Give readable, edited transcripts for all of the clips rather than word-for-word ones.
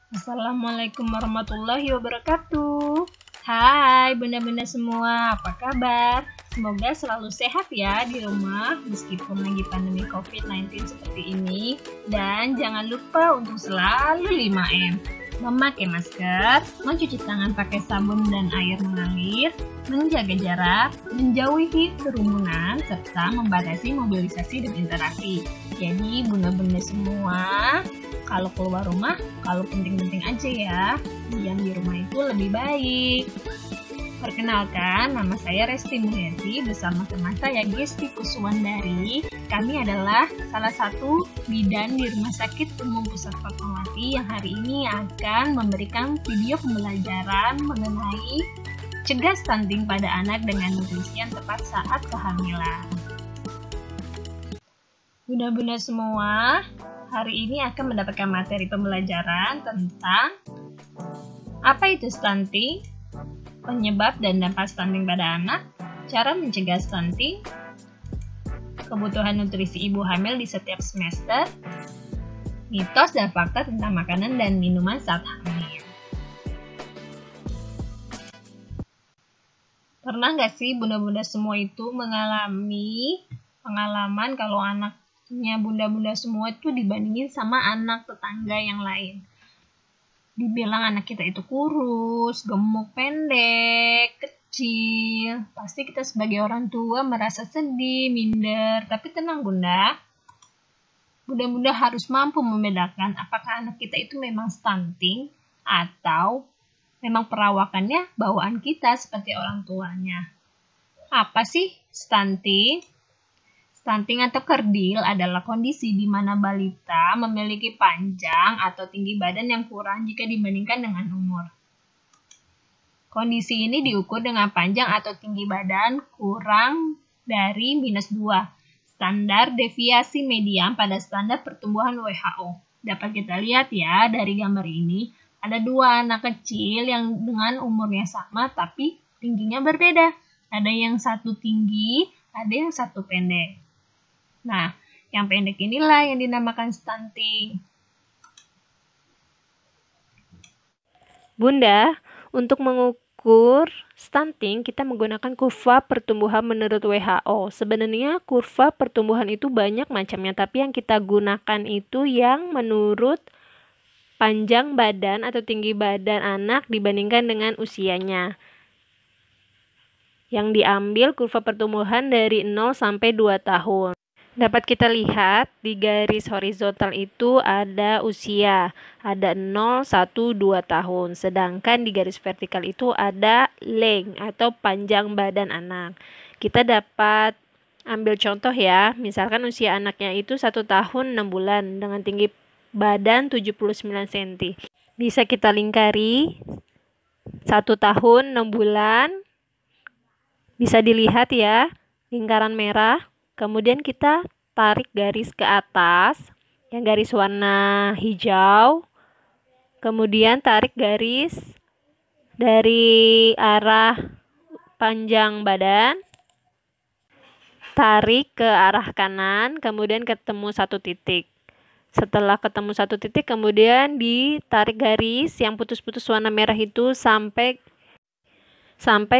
Assalamualaikum warahmatullahi wabarakatuh. Hai bunda-bunda semua, apa kabar? Semoga selalu sehat ya di rumah meskipun lagi pandemi COVID-19 seperti ini. Dan jangan lupa untuk selalu 5M. Memakai masker, mencuci tangan pakai sabun dan air mengalir, menjaga jarak, menjauhi kerumunan, serta membatasi mobilisasi dan interaksi. Jadi bunda-bunda semua, kalau keluar rumah, kalau penting-penting aja ya, diam di rumah itu lebih baik. Perkenalkan, nama saya Resti Mulyati bersama teman saya Gesti Kuswandari. Kami adalah salah satu bidan di Rumah Sakit Umum Pusat Fatmawati yang hari ini akan memberikan video pembelajaran mengenai cegah stunting pada anak dengan nutrisi yang tepat saat kehamilan. Bunda-bunda semua, hari ini akan mendapatkan materi pembelajaran tentang apa itu stunting, penyebab dan dampak stunting pada anak, cara mencegah stunting, kebutuhan nutrisi ibu hamil di setiap semester, mitos dan fakta tentang makanan dan minuman saat hamil. Pernah nggak sih bunda-bunda semua itu mengalami pengalaman kalau anaknya bunda-bunda semua itu dibandingin sama anak tetangga yang lain? Dibilang anak kita itu kurus, gemuk, pendek, kecil. Pasti kita sebagai orang tua merasa sedih, minder. Tapi tenang bunda, bunda-bunda harus mampu membedakan apakah anak kita itu memang stunting atau memang perawakannya bawaan kita seperti orang tuanya. Apa sih stunting? Stunting atau kerdil adalah kondisi di mana balita memiliki panjang atau tinggi badan yang kurang jika dibandingkan dengan umur. Kondisi ini diukur dengan panjang atau tinggi badan kurang dari -2, standar deviasi median pada standar pertumbuhan WHO. Dapat kita lihat ya dari gambar ini, ada 2 anak kecil yang dengan umurnya sama tapi tingginya berbeda. Ada yang satu tinggi, ada yang satu pendek. Nah, yang pendek inilah yang dinamakan stunting. Bunda, untuk mengukur stunting, kita menggunakan kurva pertumbuhan menurut WHO. Sebenarnya kurva pertumbuhan itu banyak macamnya, tapi yang kita gunakan itu yang menurut panjang badan atau tinggi badan anak dibandingkan dengan usianya. Yang diambil kurva pertumbuhan dari 0 sampai 2 tahun. Dapat kita lihat di garis horizontal itu ada usia, ada 0, 1, 2 tahun. Sedangkan di garis vertikal itu ada length atau panjang badan anak. Kita dapat ambil contoh ya, misalkan usia anaknya itu 1 tahun 6 bulan dengan tinggi badan 79 cm. Bisa kita lingkari 1 tahun 6 bulan, bisa dilihat ya, lingkaran merah. Kemudian kita tarik garis ke atas, yang garis warna hijau. Kemudian tarik garis dari arah panjang badan. Tarik ke arah kanan, kemudian ketemu 1 titik. Setelah ketemu 1 titik, kemudian ditarik garis yang putus-putus warna merah itu sampai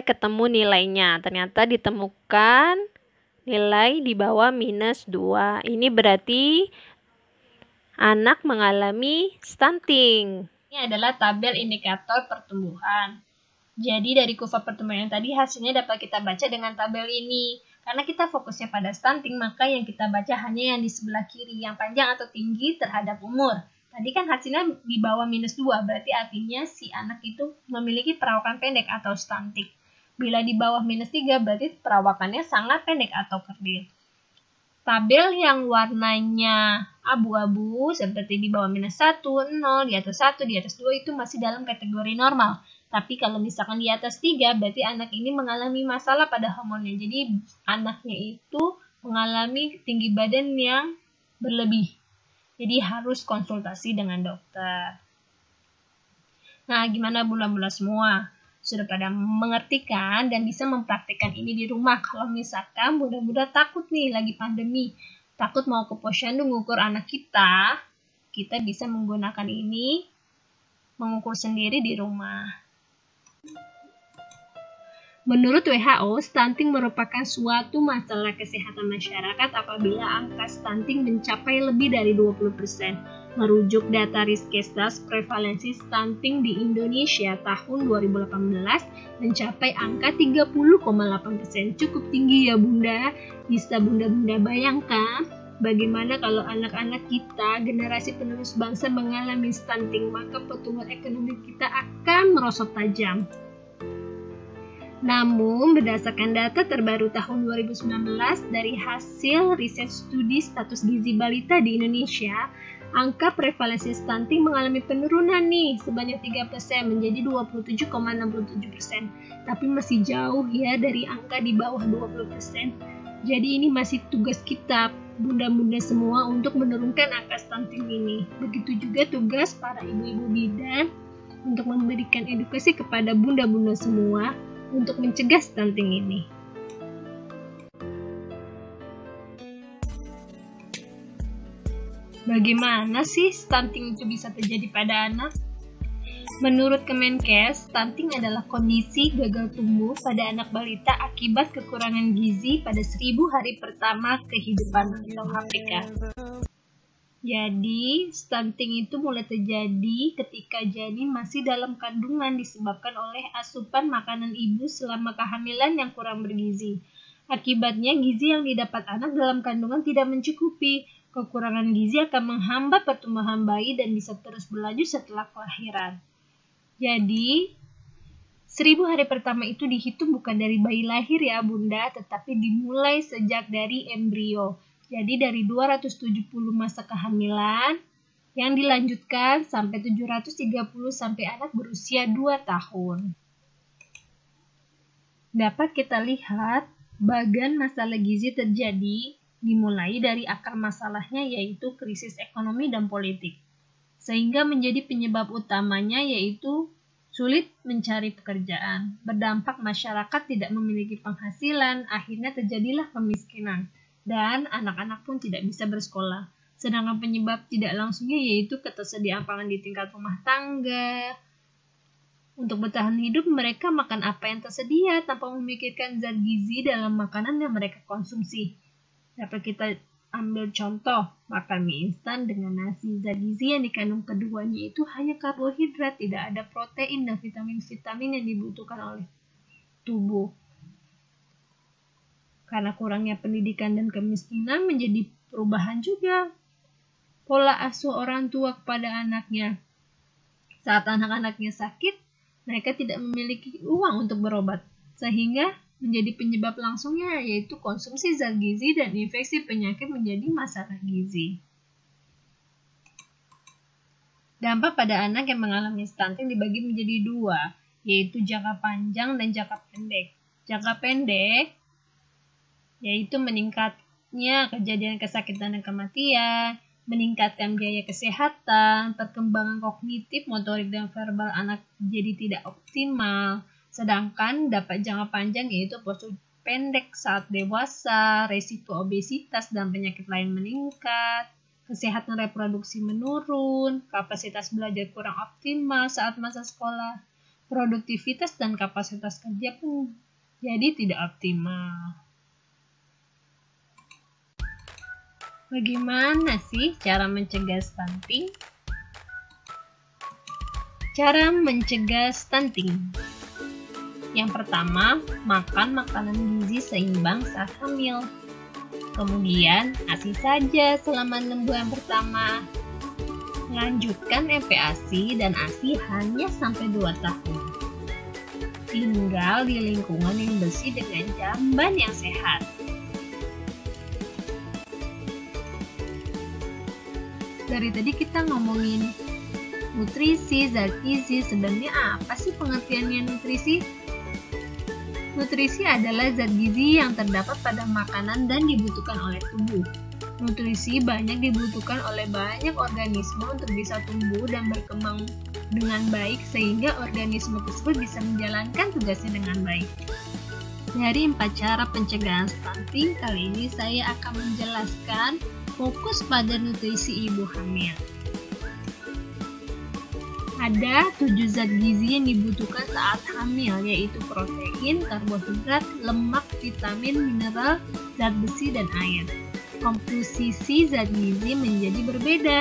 ketemu nilainya. Ternyata ditemukan nilai di bawah -2. Ini berarti anak mengalami stunting. Ini adalah tabel indikator pertumbuhan. Jadi dari kurva pertumbuhan yang tadi hasilnya dapat kita baca dengan tabel ini. Karena kita fokusnya pada stunting, maka yang kita baca hanya yang di sebelah kiri, yang panjang atau tinggi terhadap umur. Tadi kan hasilnya di bawah -2, berarti artinya si anak itu memiliki perawakan pendek atau stunting. Bila di bawah -3 berarti perawakannya sangat pendek atau kerdil. Tabel yang warnanya abu-abu seperti di bawah -1, 0, di atas 1, di atas 2 itu masih dalam kategori normal. Tapi kalau misalkan di atas 3 berarti anak ini mengalami masalah pada hormonnya. Jadi anaknya itu mengalami tinggi badan yang berlebih. Jadi harus konsultasi dengan dokter. Nah, gimana bunda-bunda semua? Sudah pada mengerti kan dan bisa mempraktikkan ini di rumah. Kalau misalkan bunda-bunda takut nih lagi pandemi, takut mau ke posyandu ngukur anak kita bisa menggunakan ini mengukur sendiri di rumah. Menurut WHO, stunting merupakan suatu masalah kesehatan masyarakat apabila angka stunting mencapai lebih dari 20%. Merujuk data Riskesdas, prevalensi stunting di Indonesia tahun 2018 mencapai angka 30,8%. Cukup tinggi ya Bunda. Bisa Bunda bayangkan bagaimana kalau anak-anak kita, generasi penerus bangsa mengalami stunting, maka pertumbuhan ekonomi kita akan merosot tajam. Namun, berdasarkan data terbaru tahun 2019 dari hasil riset studi status gizi balita di Indonesia, angka prevalensi stunting mengalami penurunan nih sebanyak 3% menjadi 27,67%. Tapi masih jauh ya dari angka di bawah 20%. Jadi ini masih tugas kita, bunda-bunda semua, untuk menurunkan angka stunting ini. Begitu juga tugas para ibu-ibu bidan untuk memberikan edukasi kepada bunda-bunda semua untuk mencegah stunting ini. Bagaimana sih stunting itu bisa terjadi pada anak? Menurut Kemenkes, stunting adalah kondisi gagal tumbuh pada anak balita akibat kekurangan gizi pada 1000 hari pertama kehidupan atau HPK. Jadi, stunting itu mulai terjadi ketika janin masih dalam kandungan disebabkan oleh asupan makanan ibu selama kehamilan yang kurang bergizi. Akibatnya, gizi yang didapat anak dalam kandungan tidak mencukupi. Kekurangan gizi akan menghambat pertumbuhan bayi dan bisa terus berlanjut setelah kelahiran. Jadi, 1000 hari pertama itu dihitung bukan dari bayi lahir ya Bunda, tetapi dimulai sejak dari embrio. Jadi dari 270 masa kehamilan yang dilanjutkan sampai 730 sampai anak berusia 2 tahun. Dapat kita lihat bagan masalah gizi terjadi dimulai dari akar masalahnya yaitu krisis ekonomi dan politik. Sehingga menjadi penyebab utamanya yaitu sulit mencari pekerjaan. Berdampak masyarakat tidak memiliki penghasilan, akhirnya terjadilah kemiskinan. Dan anak-anak pun tidak bisa bersekolah. Sedangkan penyebab tidak langsungnya yaitu ketersediaan pangan di tingkat rumah tangga. Untuk bertahan hidup, mereka makan apa yang tersedia tanpa memikirkan zat gizi dalam makanan yang mereka konsumsi. Dapat kita ambil contoh, makan mie instan dengan nasi. Zat gizi yang dikandung keduanya itu hanya karbohidrat, tidak ada protein dan vitamin-vitamin yang dibutuhkan oleh tubuh. Karena kurangnya pendidikan dan kemiskinan menjadi perubahan juga pola asuh orang tua kepada anaknya. Saat anak-anaknya sakit, mereka tidak memiliki uang untuk berobat, sehingga menjadi penyebab langsungnya yaitu konsumsi zat gizi dan infeksi penyakit menjadi masalah gizi. Dampak pada anak yang mengalami stunting dibagi menjadi 2, yaitu jangka panjang dan jangka pendek. Jangka pendek yaitu meningkatnya kejadian kesakitan dan kematian, meningkatkan biaya kesehatan, perkembangan kognitif, motorik, dan verbal anak jadi tidak optimal. Sedangkan dapat jangka panjang yaitu postur pendek saat dewasa, resiko obesitas dan penyakit lain meningkat, kesehatan reproduksi menurun, kapasitas belajar kurang optimal saat masa sekolah, produktivitas dan kapasitas kerja pun jadi tidak optimal. Bagaimana sih cara mencegah stunting? Cara mencegah stunting. Yang pertama, makan makanan gizi seimbang saat hamil. Kemudian, ASI saja selama 6 bulan pertama. Lanjutkan MPASI dan ASI hanya sampai 2 tahun. Tinggal di lingkungan yang bersih dengan jamban yang sehat. Dari tadi kita ngomongin nutrisi, zat gizi. Sebenarnya apa sih pengertiannya nutrisi? Nutrisi adalah zat gizi yang terdapat pada makanan dan dibutuhkan oleh tubuh. Nutrisi banyak dibutuhkan oleh banyak organisme untuk bisa tumbuh dan berkembang dengan baik sehingga organisme tersebut bisa menjalankan tugasnya dengan baik. Dari 4 cara pencegahan stunting, kali ini saya akan menjelaskan fokus pada nutrisi ibu hamil. Ada 7 zat gizi yang dibutuhkan saat hamil, yaitu protein, karbohidrat, lemak, vitamin, mineral, zat besi, dan air. Komposisi zat gizi menjadi berbeda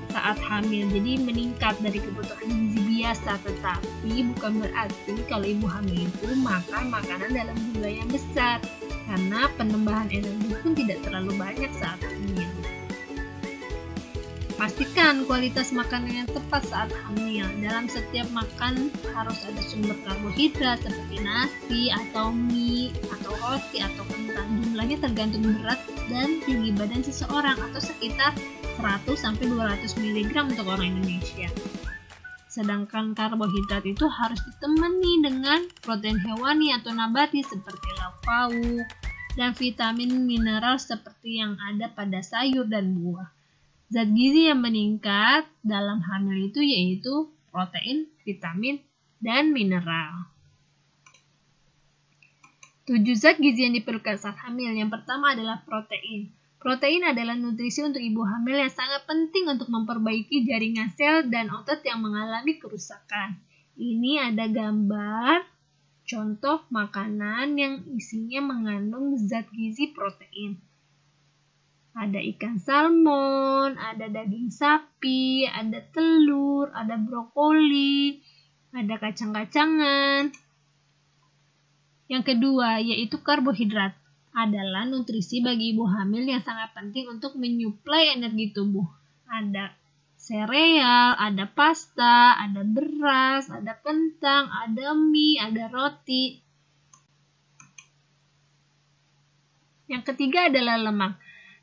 saat hamil, jadi meningkat dari kebutuhan gizi biasa, tetapi bukan berarti kalau ibu hamil itu makan makanan dalam jumlah yang besar, karena penambahan energi pun tidak terlalu banyak saat hamil. Pastikan kualitas makanan yang tepat saat hamil. Dalam setiap makan harus ada sumber karbohidrat seperti nasi atau mie atau roti atau kentang. Jumlahnya tergantung berat dan tinggi badan seseorang atau sekitar 100-200 mg untuk orang Indonesia. Sedangkan karbohidrat itu harus ditemani dengan protein hewani atau nabati seperti lauk pauk dan vitamin mineral seperti yang ada pada sayur dan buah. Zat gizi yang meningkat dalam hamil itu yaitu protein, vitamin, dan mineral. 7 zat gizi yang diperlukan saat hamil. Yang pertama adalah protein. Protein adalah nutrisi untuk ibu hamil yang sangat penting untuk memperbaiki jaringan sel dan otot yang mengalami kerusakan. Ini ada gambar contoh makanan yang isinya mengandung zat gizi protein. Ada ikan salmon, ada daging sapi, ada telur, ada brokoli, ada kacang-kacangan. Yang kedua yaitu karbohidrat. Adalah nutrisi bagi ibu hamil yang sangat penting untuk menyuplai energi tubuh. Ada sereal, ada pasta, ada beras, ada kentang, ada mie, ada roti. Yang ketiga adalah lemak.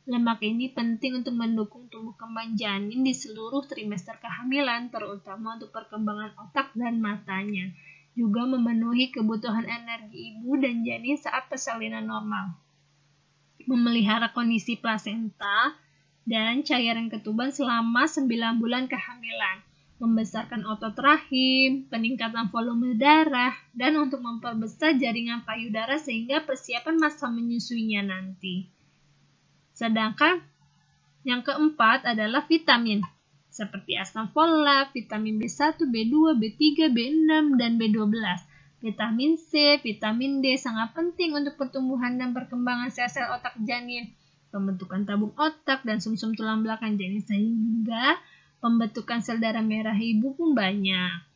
Lemak ini penting untuk mendukung tumbuh kembang janin di seluruh trimester kehamilan, terutama untuk perkembangan otak dan matanya. Juga memenuhi kebutuhan energi ibu dan janin saat persalinan normal. Memelihara kondisi plasenta dan cairan ketuban selama 9 bulan kehamilan. Membesarkan otot rahim, peningkatan volume darah, dan untuk memperbesar jaringan payudara sehingga persiapan masa menyusuinya nanti. Sedangkan yang keempat adalah vitamin, seperti asam folat, vitamin B1, B2, B3, B6, dan B12. Vitamin C, vitamin D sangat penting untuk pertumbuhan dan perkembangan sel-sel otak janin, pembentukan tabung otak dan sumsum tulang belakang janin, sehingga pembentukan sel darah merah ibu pun banyak.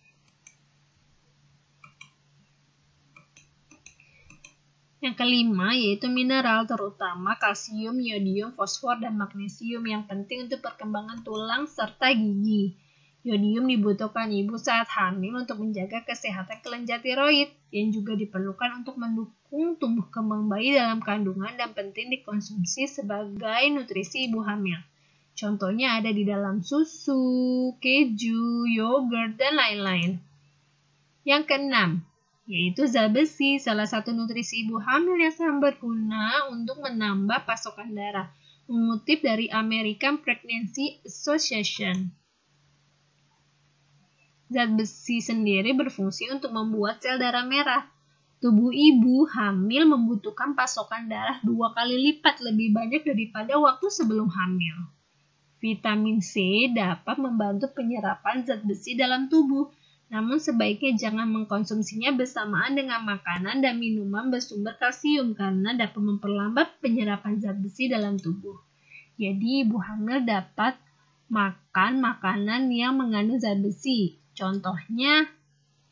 Yang kelima yaitu mineral, terutama kalsium, yodium, fosfor, dan magnesium yang penting untuk perkembangan tulang serta gigi. Yodium dibutuhkan ibu saat hamil untuk menjaga kesehatan kelenjar tiroid yang juga diperlukan untuk mendukung tumbuh kembang bayi dalam kandungan dan penting dikonsumsi sebagai nutrisi ibu hamil. Contohnya ada di dalam susu, keju, yogurt, dan lain-lain. Yang keenam yaitu zat besi, salah satu nutrisi ibu hamil yang sangat berguna untuk menambah pasokan darah, mengutip dari American Pregnancy Association. Zat besi sendiri berfungsi untuk membuat sel darah merah. Tubuh ibu hamil membutuhkan pasokan darah 2 kali lipat lebih banyak daripada waktu sebelum hamil. Vitamin C dapat membantu penyerapan zat besi dalam tubuh, namun sebaiknya jangan mengkonsumsinya bersamaan dengan makanan dan minuman bersumber kalsium karena dapat memperlambat penyerapan zat besi dalam tubuh. Jadi ibu hamil dapat makan makanan yang mengandung zat besi. Contohnya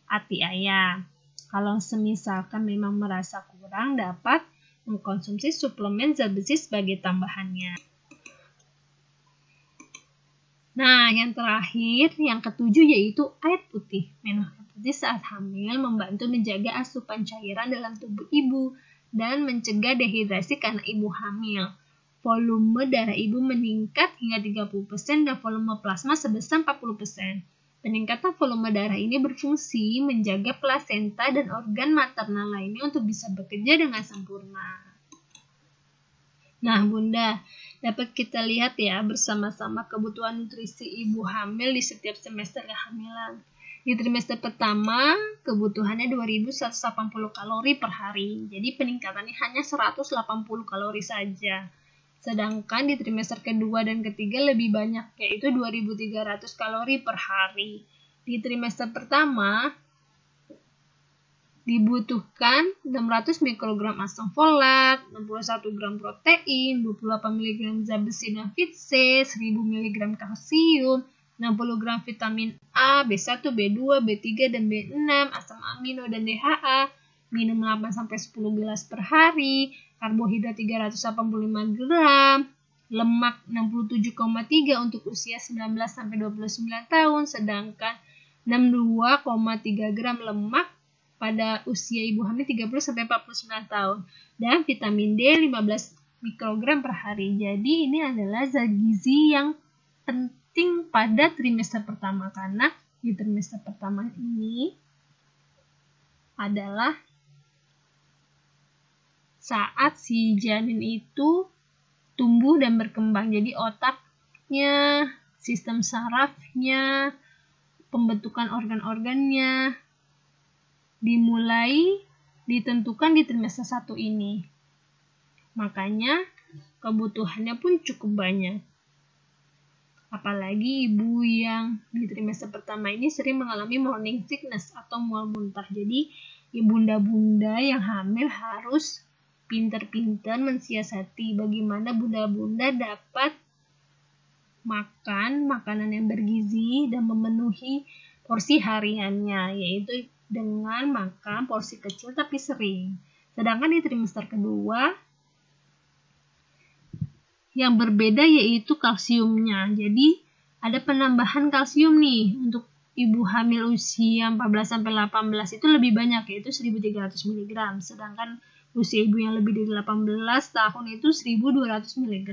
ati ayam. Kalau semisalkan memang merasa kurang, dapat mengkonsumsi suplemen zat besi sebagai tambahannya. Nah, yang terakhir, yang ketujuh yaitu air putih. Minum air putih saat hamil membantu menjaga asupan cairan dalam tubuh ibu dan mencegah dehidrasi karena ibu hamil. Volume darah ibu meningkat hingga 30% dan volume plasma sebesar 40%. Peningkatan volume darah ini berfungsi menjaga plasenta dan organ maternal lainnya untuk bisa bekerja dengan sempurna. Nah, Bunda, dapat kita lihat ya bersama-sama kebutuhan nutrisi ibu hamil di setiap semester kehamilan. Di trimester pertama, kebutuhannya 2180 kalori per hari. Jadi peningkatannya hanya 180 kalori saja. Sedangkan di trimester kedua dan ketiga lebih banyak, yaitu 2.300 kalori per hari. Di trimester pertama dibutuhkan 600 mikrogram asam folat, 61 gram protein, 28 mg zat besi dan vit C, 1000 mg kalsium, 60 gram vitamin A, B1, B2, B3, dan B6, asam amino dan DHA, minum 8-10 gelas per hari, karbohidrat 385 gram, lemak 67,3 untuk usia 19-29 tahun, sedangkan 62,3 gram lemak pada usia ibu hamil 30-49 tahun, dan vitamin D 15 mikrogram per hari. Jadi ini adalah zat gizi yang penting pada trimester pertama, karena di trimester pertama ini adalah saat si janin itu tumbuh dan berkembang. Jadi otaknya, sistem sarafnya, pembentukan organ-organnya dimulai ditentukan di trimester 1 ini. Makanya kebutuhannya pun cukup banyak. Apalagi ibu yang di trimester pertama ini sering mengalami morning sickness atau mual muntah. Jadi bunda-bunda yang hamil harus pintar-pintar mensiasati bagaimana bunda-bunda dapat makan makanan yang bergizi dan memenuhi porsi hariannya, yaitu dengan makan porsi kecil tapi sering. Sedangkan di trimester kedua yang berbeda yaitu kalsiumnya. Jadi ada penambahan kalsium nih untuk ibu hamil usia 14-18 itu lebih banyak, yaitu 1.300 mg. Sedangkan usia ibu yang lebih dari 18 tahun itu 1.200 mg.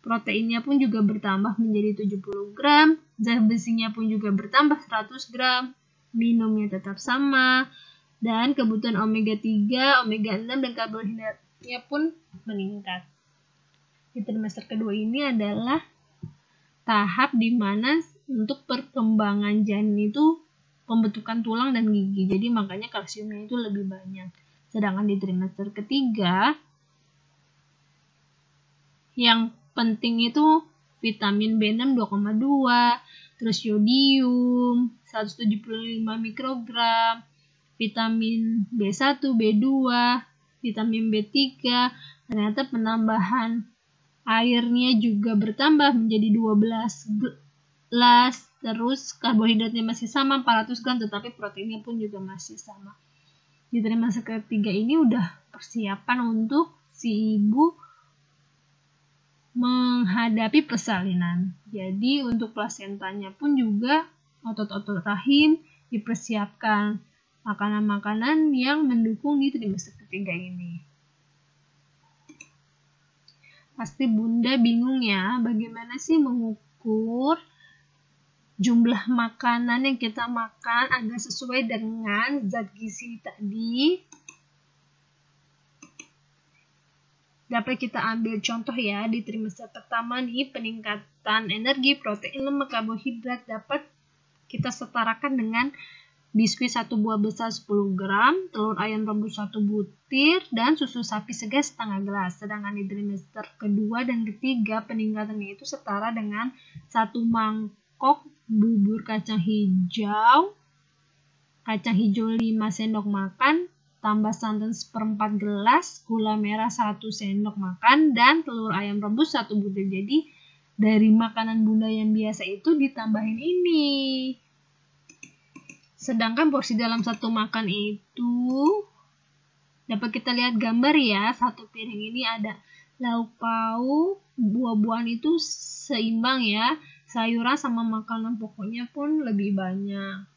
Proteinnya pun juga bertambah menjadi 70 gram, zat besinya pun juga bertambah 100 gram, minumnya tetap sama, dan kebutuhan omega 3, omega 6, dan karbohidratnya pun meningkat. Di trimester kedua ini adalah tahap di mana untuk perkembangan janin itu pembentukan tulang dan gigi, jadi makanya kalsiumnya itu lebih banyak. Sedangkan di trimester ketiga yang penting itu vitamin B6 2,2, terus yodium 175 mikrogram, vitamin B1, B2, vitamin B3, ternyata penambahan airnya juga bertambah menjadi 12 gelas, terus karbohidratnya masih sama 400 gram, tetapi proteinnya pun juga masih sama. Di trimester ketiga ini udah persiapan untuk si ibu menghadapi persalinan. Jadi untuk plasentanya pun juga otot-otot rahim dipersiapkan, makanan-makanan yang mendukung di trimester ketiga ini. Pasti bunda bingung ya, bagaimana sih mengukur jumlah makanan yang kita makan agar sesuai dengan zat gizi tadi. Dapat kita ambil contoh ya, di trimester pertama nih peningkatan energi, protein, lemak, karbohidrat dapat kita setarakan dengan biskuit 1 buah besar 10 gram, telur ayam rebus 1 butir, dan susu sapi segar setengah gelas. Sedangkan di trimester kedua dan ketiga peningkatannya itu setara dengan 1 mangkok bubur kacang hijau 5 sendok makan, tambah santan 1/4 gelas, gula merah 1 sendok makan, dan telur ayam rebus 1 butir. Jadi dari makanan bunda yang biasa itu ditambahin ini. Sedangkan porsi dalam satu makan itu dapat kita lihat gambar ya, satu piring ini ada lauk pauk, buah-buahan itu seimbang ya, sayuran sama makanan pokoknya pun lebih banyak.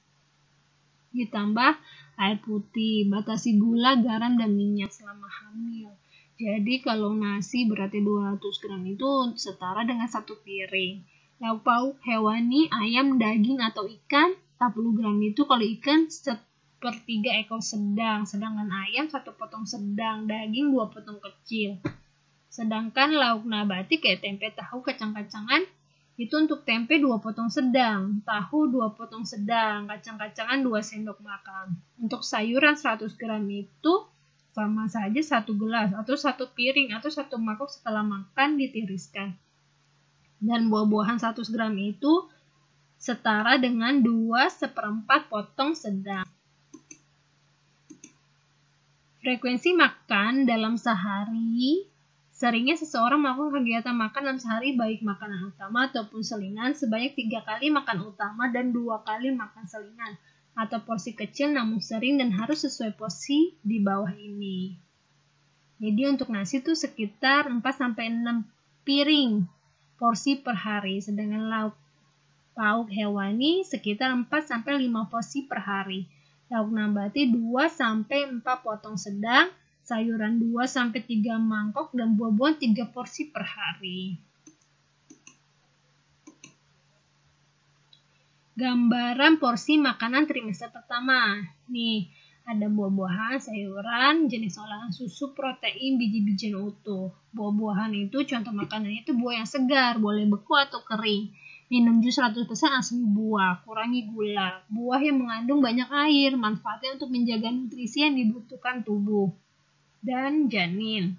Ditambah air putih, batasi gula, garam, dan minyak selama hamil. Jadi kalau nasi berarti 200 gram itu setara dengan 1 piring. Lauk pauk hewani, ayam, daging, atau ikan 40 gram itu kalau ikan 1/3 ekor sedang, sedangkan ayam 1 potong sedang, daging 2 potong kecil. Sedangkan lauk nabati kayak tempe, tahu, kacang-kacangan itu untuk tempe 2 potong sedang, tahu 2 potong sedang, kacang-kacangan 2 sendok makan. Untuk sayuran 100 gram itu sama saja 1 gelas atau 1 piring atau 1 mangkok setelah makan ditiriskan. Dan buah-buahan 100 gram itu setara dengan 2/4 potong sedang. Frekuensi makan dalam sehari. Seringnya seseorang melakukan kegiatan makan dalam sehari baik makanan utama ataupun selingan sebanyak 3 kali makan utama dan 2 kali makan selingan atau porsi kecil namun sering dan harus sesuai porsi di bawah ini. Jadi untuk nasi itu sekitar 4-6 piring porsi per hari, sedangkan lauk hewani sekitar 4-5 porsi per hari. Lauk nabati 2-4 potong sedang, sayuran 2-3 mangkok, dan buah-buahan 3 porsi per hari. Gambaran porsi makanan trimester pertama. Nih, ada buah-buahan, sayuran, jenis olahan susu, protein, biji-bijian utuh. Buah-buahan itu contoh makanannya itu buah yang segar, boleh beku atau kering. Minum jus 100% asam buah, kurangi gula. Buah yang mengandung banyak air, manfaatnya untuk menjaga nutrisi yang dibutuhkan tubuh. Dan janin.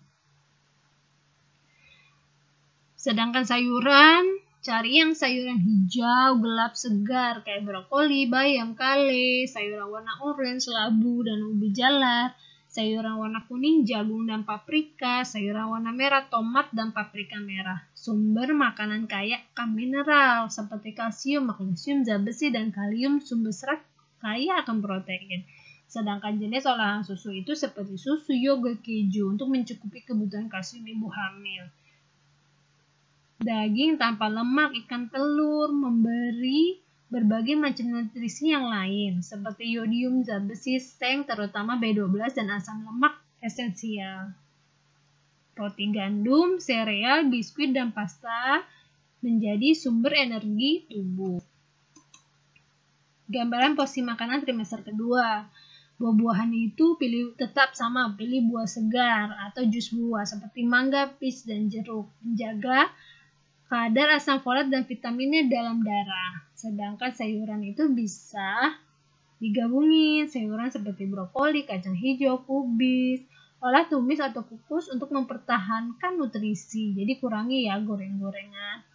Sedangkan sayuran, cari yang sayuran hijau, gelap, segar, kayak brokoli, bayam, kale, sayuran warna orange, labu, dan ubi jalar, sayuran warna kuning, jagung, dan paprika, sayuran warna merah, tomat, dan paprika merah. Sumber makanan kaya akan mineral, seperti kalsium, magnesium, zat besi, dan kalium, sumber serat kaya akan protein. Sedangkan jenis olahan susu itu seperti susu, yogurt, keju untuk mencukupi kebutuhan kalsium ibu hamil. Daging tanpa lemak, ikan, telur memberi berbagai macam nutrisi yang lain seperti yodium, zat besi, seng, terutama B12 dan asam lemak esensial. Roti gandum, sereal, biskuit, dan pasta menjadi sumber energi tubuh. Gambaran porsi makanan trimester kedua. Buah-buahan itu pilih buah segar atau jus buah seperti mangga, peach, dan jeruk. Menjaga kadar asam folat dan vitaminnya dalam darah. Sedangkan sayuran itu bisa digabungin, sayuran seperti brokoli, kacang hijau, kubis, olah tumis atau kukus untuk mempertahankan nutrisi. Jadi kurangi ya goreng-gorengan.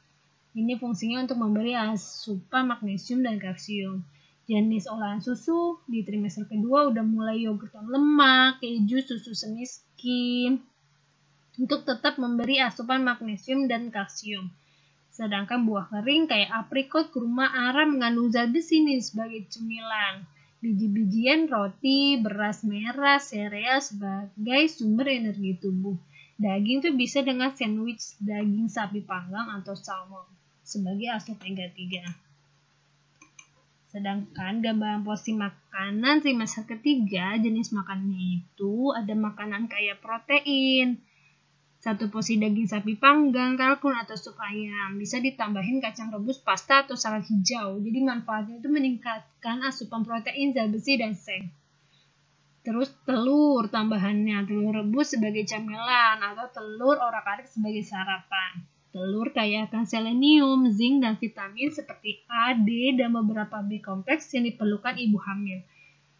Ini fungsinya untuk memberi asupan magnesium dan kalsium. Jenis olahan susu di trimester kedua udah mulai yogurt lemak, keju, susu semiskin untuk tetap memberi asupan magnesium dan kalsium. Sedangkan buah kering kayak aprikot, kurma, ara mengandung zat besi nih sebagai cemilan. Biji-bijian, roti, beras merah, sereal sebagai sumber energi tubuh. Daging tuh bisa dengan sandwich daging sapi panggang atau salmon sebagai asup omega 3. Sedangkan gambaran porsi makanan trimester ketiga, jenis makanannya itu ada makanan kaya protein. 1 porsi daging sapi panggang, kalkun atau sup ayam. Bisa ditambahin kacang rebus, pasta, atau salad hijau. Jadi manfaatnya itu meningkatkan asupan protein, zat besi, dan seng. Terus telur tambahannya, telur rebus sebagai camilan atau telur orak-arik sebagai sarapan. Telur kaya akan selenium, zinc, dan vitamin seperti A, D, dan beberapa B kompleks yang diperlukan ibu hamil.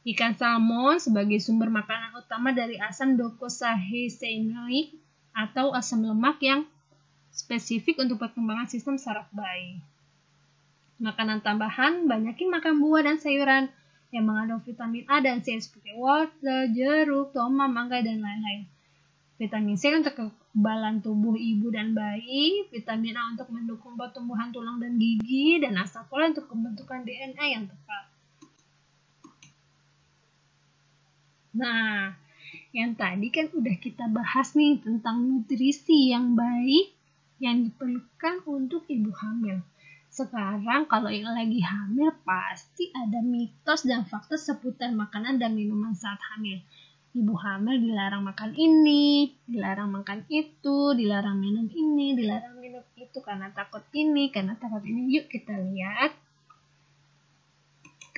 Ikan salmon sebagai sumber makanan utama dari asam docosahexaenoic atau asam lemak yang spesifik untuk perkembangan sistem saraf bayi. Makanan tambahan, banyakin makan buah dan sayuran yang mengandung vitamin A dan C seperti wortel, jeruk, tomat, mangga, dan lain-lain. Vitamin C untuk kekebalan tubuh ibu dan bayi, vitamin A untuk mendukung pertumbuhan tulang dan gigi, dan asam folat untuk pembentukan DNA yang tepat. Nah, yang tadi kan udah kita bahas nih tentang nutrisi yang baik yang diperlukan untuk ibu hamil. Sekarang kalau yang lagi hamil pasti ada mitos dan fakta seputar makanan dan minuman saat hamil. Ibu hamil dilarang makan ini, dilarang makan itu, dilarang minum ini, dilarang minum itu karena takut ini, karena takut ini. Yuk kita lihat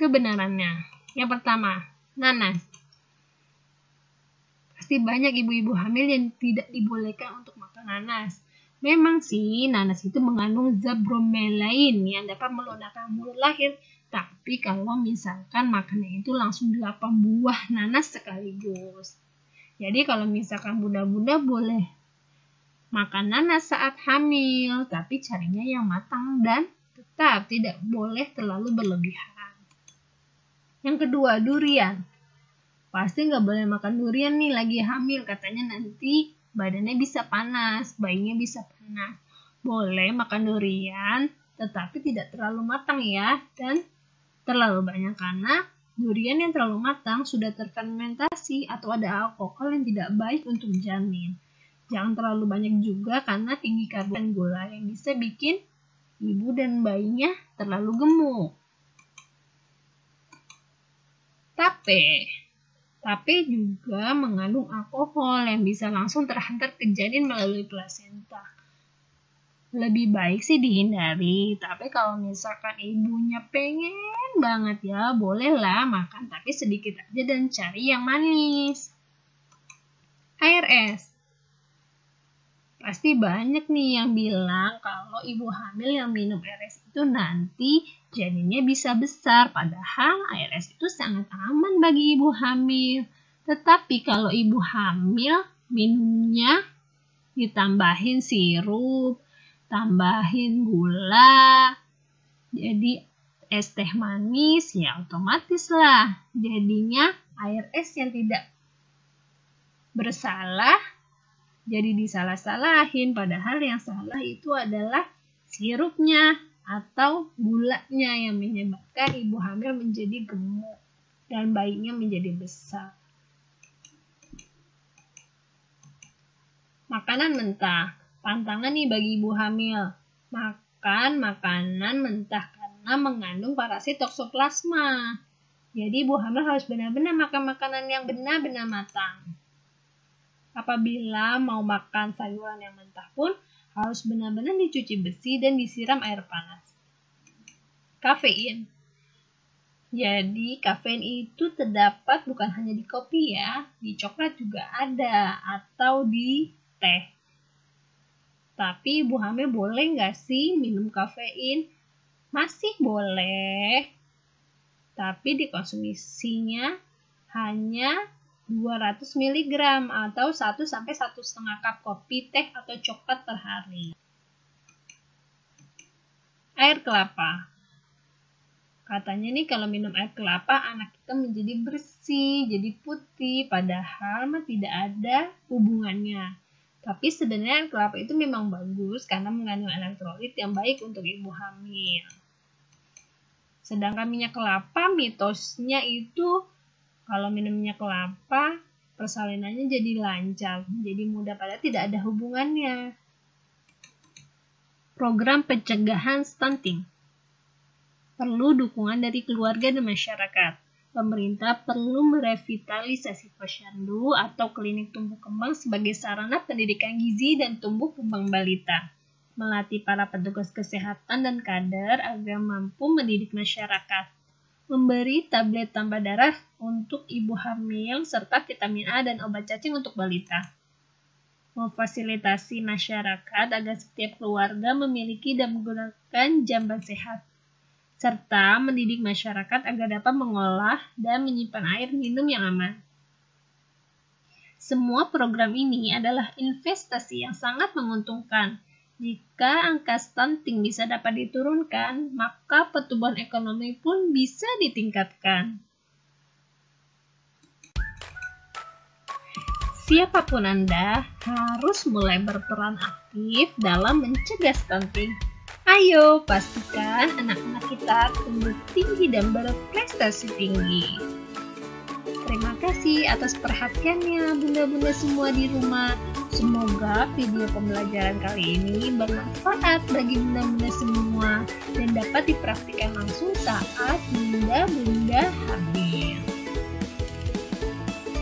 kebenarannya. Yang pertama, nanas. Pasti banyak ibu-ibu hamil yang tidak dibolehkan untuk makan nanas. Memang sih nanas itu mengandung zat bromelain yang dapat melunakkan mulut lahir. Tapi kalau misalkan makannya itu langsung 8 buah nanas sekaligus. Jadi kalau misalkan bunda-bunda boleh makan nanas saat hamil, tapi carinya yang matang dan tetap tidak boleh terlalu berlebihan. Yang kedua, durian. Pasti nggak boleh makan durian nih lagi hamil, katanya nanti badannya bisa panas, bayinya bisa panas. Boleh makan durian, tetapi tidak terlalu matang ya, dan terlalu banyak karena durian yang terlalu matang sudah terfermentasi atau ada alkohol yang tidak baik untuk janin. Jangan terlalu banyak juga karena tinggi karbo dan gula yang bisa bikin ibu dan bayinya terlalu gemuk. Tape juga mengandung alkohol yang bisa langsung terhantar ke janin melalui plasenta. Lebih baik sih dihindari, tapi kalau misalkan ibunya pengen banget ya, bolehlah makan tapi sedikit aja dan cari yang manis. Air es. Pasti banyak nih yang bilang kalau ibu hamil yang minum air es itu nanti janinnya bisa besar, padahal air es itu sangat aman bagi ibu hamil. Tetapi kalau ibu hamil minumnya ditambahin sirup, tambahin gula, jadi es teh manis, ya otomatis lah jadinya air es yang tidak bersalah jadi disalah-salahin, padahal yang salah itu adalah sirupnya atau gulanya yang menyebabkan ibu hamil menjadi gemuk dan bayinya menjadi besar. Makanan mentah. Pantangan nih bagi ibu hamil. Makan makanan mentah karena mengandung parasit toksoplasma. Jadi ibu hamil harus benar-benar makan makanan yang benar-benar matang. Apabila mau makan sayuran yang mentah pun harus benar-benar dicuci bersih dan disiram air panas. Kafein. Jadi kafein itu terdapat bukan hanya di kopi ya, di coklat juga ada atau di teh. Tapi ibu hamil boleh nggak sih minum kafein? Masih boleh, tapi dikonsumsinya hanya 200 mg atau 1-1,5 cup kopi, teh, atau coklat per hari. Air kelapa. Katanya nih kalau minum air kelapa anak kita menjadi bersih, jadi putih, padahal mah tidak ada hubungannya. Tapi sebenarnya air kelapa itu memang bagus karena mengandung elektrolit yang baik untuk ibu hamil. Sedangkan minyak kelapa mitosnya itu kalau minum minyak kelapa, persalinannya jadi lancar, jadi mudah padahal tidak ada hubungannya. Program pencegahan stunting. Perlu dukungan dari keluarga dan masyarakat. Pemerintah perlu merevitalisasi posyandu atau klinik tumbuh kembang sebagai sarana pendidikan gizi dan tumbuh kembang balita. Melatih para petugas kesehatan dan kader agar mampu mendidik masyarakat. Memberi tablet tambah darah untuk ibu hamil serta vitamin A dan obat cacing untuk balita. Memfasilitasi masyarakat agar setiap keluarga memiliki dan menggunakan jamban sehat, serta mendidik masyarakat agar dapat mengolah dan menyimpan air minum yang aman. Semua program ini adalah investasi yang sangat menguntungkan. Jika angka stunting bisa dapat diturunkan, maka pertumbuhan ekonomi pun bisa ditingkatkan. Siapapun Anda harus mulai berperan aktif dalam mencegah stunting. Ayo, pastikan anak-anak kita tumbuh tinggi dan berprestasi tinggi. Terima kasih atas perhatiannya bunda-bunda semua di rumah. Semoga video pembelajaran kali ini bermanfaat bagi bunda-bunda semua dan dapat dipraktikkan langsung saat bunda-bunda hamil.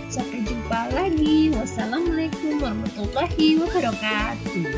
Sampai jumpa lagi. Wassalamualaikum warahmatullahi wabarakatuh.